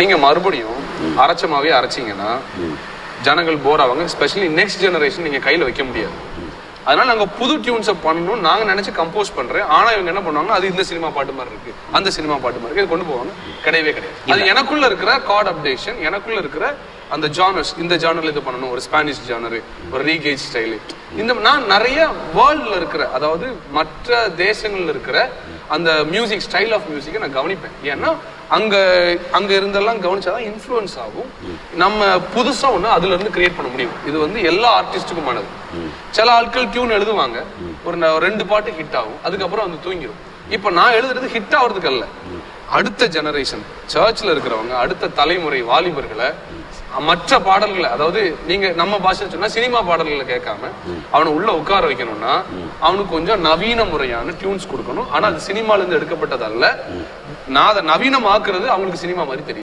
நீங்க மறுபடியும் அரைச்சமாவே அரைச்சிங்கன்னா ஜனங்கள் போர் ஆவாங்க. ஸ்பெஷலி நெக்ஸ்ட் ஜெனரேஷன் நீங்க கையில வைக்க முடியாது. அதனால நாங்க புது டியூன்ஸை பண்ணணும் நாங்க நினைச்சு கம்போஸ் பண்றேன். ஆனா இவங்க என்ன பண்ணுவாங்க, அது இந்த சினிமா பாட்டு மாதிரி இருக்கு, அந்த சினிமா பாட்டு மாதிரி இருக்கு, கொண்டு போவாங்க. கிடையவே கிடையாது. அது எனக்குள்ள இருக்கிற கார்ட் அப்டேஷன், எனக்குள்ள இருக்கிற அந்த ஜானர்ஸ், இந்த ஜானர்ல இது பண்ணணும், ஒரு ஸ்பானிஷ் ஜானர், ஒரு ரீகேஜ் ஸ்டைலு, இந்த நான் நிறைய வேர்ல்ட்ல இருக்கிற, அதாவது மற்ற தேசங்கள்ல இருக்கிற அந்த மியூசிக் ஸ்டைல் ஆஃப் மியூசிக்கை நான் கவனிப்பேன். ஏன்னா அங்க இருந்தெல்லாம் கவனிச்சாதான் இன்ஃப்ளூயன்ஸ் ஆகும். நம்ம புதுசா ஒண்ணு அதுல இருந்து கிரியேட் பண்ண முடியும். இது வந்து எல்லா ஆர்டிஸ்டுக்குமானது. சில ஆட்கள் டியூன் எழுதுவாங்க, ஒரு 2 பாட்டு ஹிட் ஆகும், அதுக்கப்புறம் வந்து தூங்கிடும். இப்ப நான் எழுதுறது ஹிட் ஆகுறதுக்கு அல்ல, அடுத்த ஜெனரேஷன் சர்ச்ல இருக்கிறவங்க, அடுத்த தலைமுறை வாலிபர்களை மற்ற பாடல்களை, அதாவது நீங்க நம்ம பாஷை சொன்னா சினிமா பாடல்களை கேட்காம அவனை உள்ள உட்கார வைக்கணும்னா அவனுக்கு கொஞ்சம் நவீன முறையான டியூன்ஸ் கொடுக்கணும். ஆனா அது சினிமால இருந்து எடுக்கப்பட்டது அல்ல. நான் அதை நவீனமாக்குறது அவங்களுக்கு சினிமா மாதிரி தெரியும்.